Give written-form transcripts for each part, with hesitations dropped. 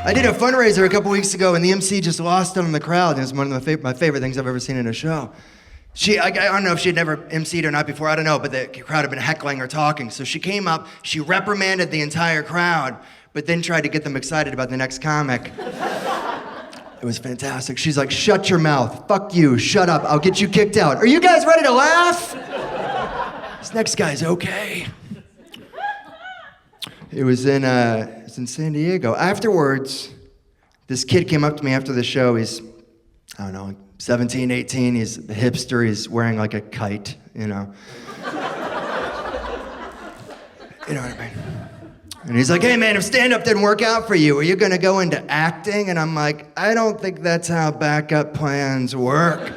I did a fundraiser a couple weeks ago, and the MC just lost it on the crowd. It was one of my favorite things I've ever seen in a show. I don't know if she'd never MC'd or not before, I don't know, but the crowd had been heckling or talking. So she came up, she reprimanded the entire crowd, but then tried to get them excited about the next comic. It was fantastic. She's like, shut your mouth, fuck you, shut up, I'll get you kicked out. Are you guys ready to laugh? This next guy's okay. It was in San Diego. Afterwards, this kid came up to me after the show. He's, I don't know, 17, 18. He's a hipster. He's wearing like a kite, you know. You know what I mean? And he's like, hey man, if stand-up didn't work out for you, are you gonna go into acting? And I'm like, I don't think that's how backup plans work.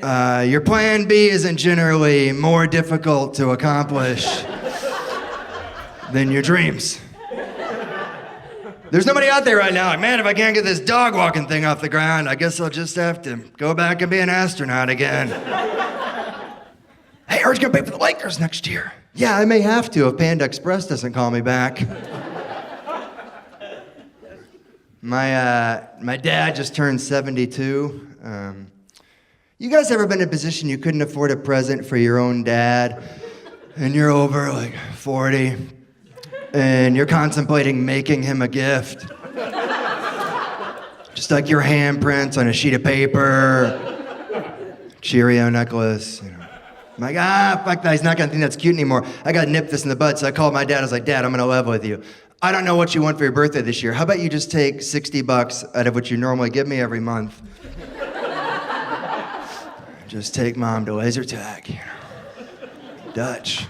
Your plan B isn't generally more difficult to accomplish than your dreams. There's nobody out there right now like, man, if I can't get this dog walking thing off the ground, I guess I'll just have to go back and be an astronaut again. Hey, are you gonna pay for the Lakers next year? Yeah, I may have to if Panda Express doesn't call me back. My dad just turned 72. You guys ever been in a position you couldn't afford a present for your own dad, and you're over like 40, and you're contemplating making him a gift? Just like your handprints on a sheet of paper, Cheerio necklace, you know. I'm like, fuck that, he's not gonna think that's cute anymore. I gotta nip this in the bud, so I called my dad, I was like, Dad, I'm gonna level with you. I don't know what you want for your birthday this year. How about you just take $60 out of what you normally give me every month? Just take Mom to laser tag, you know. Dutch.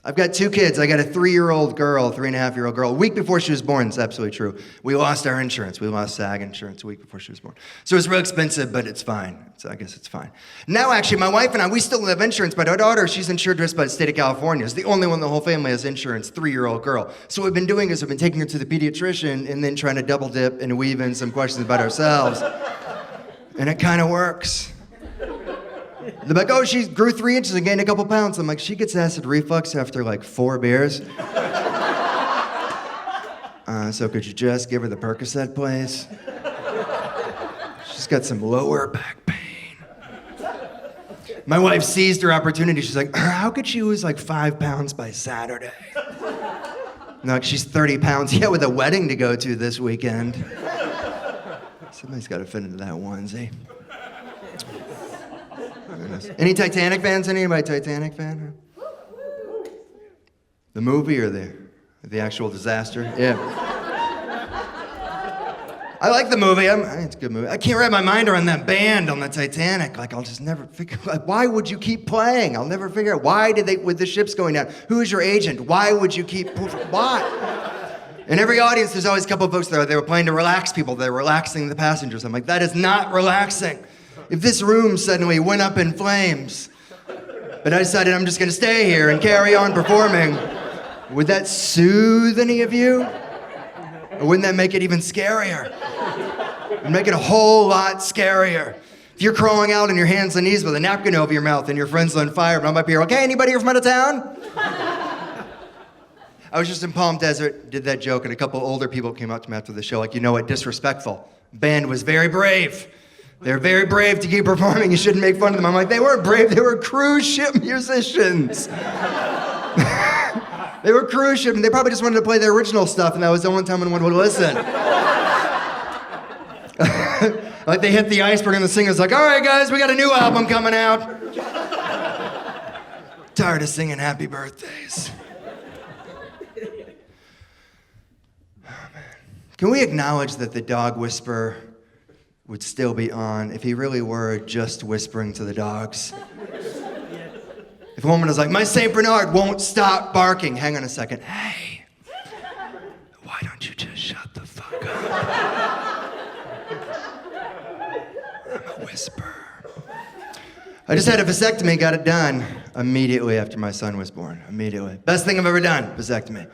I've got 2 kids. I got a 3-year-old girl, 3.5-year-old girl. A week before she was born, it's absolutely true. We lost our insurance. We lost SAG insurance a week before she was born. So it's real expensive, but it's fine. So I guess it's fine. Now, actually, my wife and I, we still have insurance, but our daughter, she's insured just by the state of California. It's the only one in the whole family has insurance, 3-year-old girl. So what we've been doing is we've been taking her to the pediatrician and then trying to double dip and weave in some questions about ourselves. And it kind of works. They're like, oh, she grew 3 inches and gained a couple pounds. I'm like, she gets acid reflux after like 4 beers. So could you just give her the Percocet, please? She's got some lower back pain. My wife seized her opportunity. She's like, how could she lose like 5 pounds by Saturday? No, like, she's 30 pounds. Yeah, with a wedding to go to this weekend. Somebody's got to fit into that onesie. Any Titanic fans? Anybody Titanic fan? The movie or the actual disaster? Yeah. I like the movie. It's a good movie. I can't wrap my mind around that band on the Titanic. Like, I'll just never figure. Like, why would you keep playing? I'll never figure out. Why did they? With the ships going down? Who is your agent? Why would you keep? Why? In every audience, there's always a couple of folks there. They were playing to relax people. They're relaxing the passengers. I'm like, that is not relaxing. If this room suddenly went up in flames, but I decided I'm just gonna stay here and carry on performing, would that soothe any of you? Or wouldn't that make it even scarier? It'd make it a whole lot scarier. If you're crawling out on your hands and knees with a napkin over your mouth and your friend's on fire, but I'm up here, okay, anybody here from out of town? I was just in Palm Desert, did that joke, and a couple older people came up to me after the show, like, you know what, disrespectful. Band was very brave. They're very brave to keep performing. You shouldn't make fun of them. I'm like, they weren't brave. They were cruise ship musicians. They were cruise ship, and they probably just wanted to play their original stuff, and that was the only time anyone would listen. Like, they hit the iceberg, and the singer's like, all right, guys, we got a new album coming out. Tired of singing happy birthdays. Oh, man. Can we acknowledge that the dog whisperer would still be on if he really were just whispering to the dogs? If a woman was like, my St. Bernard won't stop barking. Hang on a second. Hey, why don't you just shut the fuck up? I'm a whisperer. I just had a vasectomy, got it done immediately after my son was born. Immediately. Best thing I've ever done, vasectomy.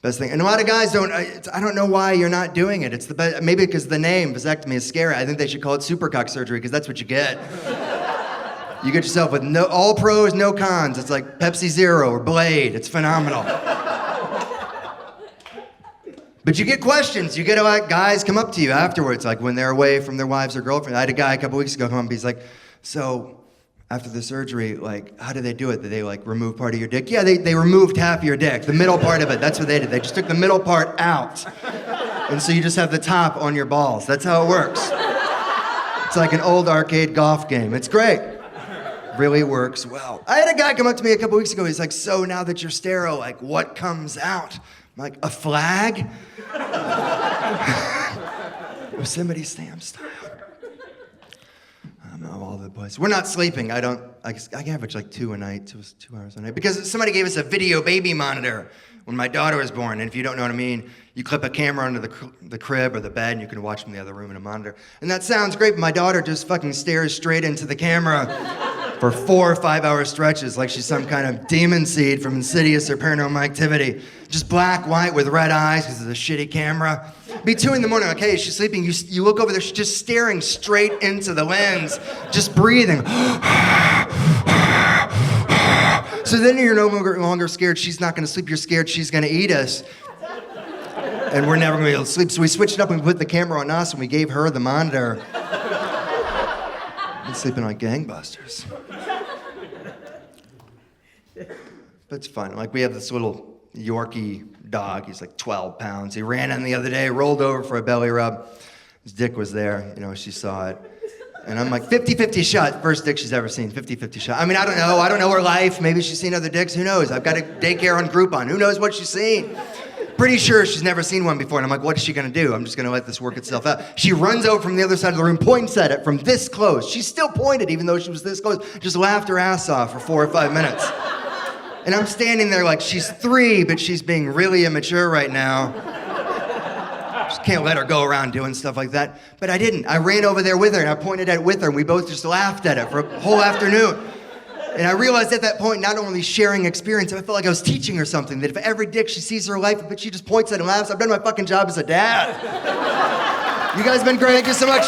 Best thing. And a lot of guys don't, I don't know why you're not doing it. It's the best, maybe because the name, vasectomy, is scary. I think they should call it supercock surgery, because that's what you get. You get yourself with all pros, no cons. It's like Pepsi Zero or Blade. It's phenomenal. But you get questions. You get like guys come up to you afterwards, like when they're away from their wives or girlfriend. I had a guy a couple weeks ago come up. He's like, so after the surgery, like, how do they do it? Did they like remove part of your dick? Yeah, they removed half of your dick, the middle part of it. That's what they did. They just took the middle part out. And so you just have the top on your balls. That's how it works. It's like an old arcade golf game. It's great. Really works well. I had a guy come up to me a couple weeks ago. He's like, so now that you're sterile, like what comes out? I'm like, a flag? Yosemite Sam style. I'm all over the place. We're not sleeping. I average like 2 a night, 2 hours a night. Because somebody gave us a video baby monitor when my daughter was born. And if you don't know what I mean, you clip a camera under the crib or the bed and you can watch from the other room in a monitor. And that sounds great, but my daughter just fucking stares straight into the camera for 4 or 5 hour stretches like she's some kind of demon seed from Insidious or Paranormal Activity. Just black, white with red eyes because it's a shitty camera. Be 2 in the morning, okay, she's sleeping. You look over there, she's just staring straight into the lens, just breathing. So then you're no longer scared she's not gonna sleep. You're scared she's gonna eat us. And we're never gonna be able to sleep. So we switched it up and we put the camera on us and we gave her the monitor. Been sleeping like gangbusters. But it's fun. Like we have this little Yorkie dog. He's like 12 pounds. He ran in the other day, rolled over for a belly rub. His dick was there. You know, she saw it. And I'm like, 50-50 shot. First dick she's ever seen, 50-50 shot. I mean, I don't know. I don't know her life. Maybe she's seen other dicks. Who knows? I've got a daycare on Groupon. Who knows what she's seen? Pretty sure she's never seen one before. And I'm like, what is she gonna do? I'm just gonna let this work itself out. She runs over from the other side of the room, points at it from this close. She still pointed even though she was this close. Just laughed her ass off for 4 or 5 minutes. And I'm standing there like she's 3, but she's being really immature right now. Just can't let her go around doing stuff like that. But I didn't. I ran over there with her and I pointed at it with her and we both just laughed at it for a whole afternoon. And I realized at that point, not only sharing experience, I felt like I was teaching her something, that if every dick she sees in her life, but she just points at it and laughs, I've done my fucking job as a dad. You guys have been great. Thank you so much.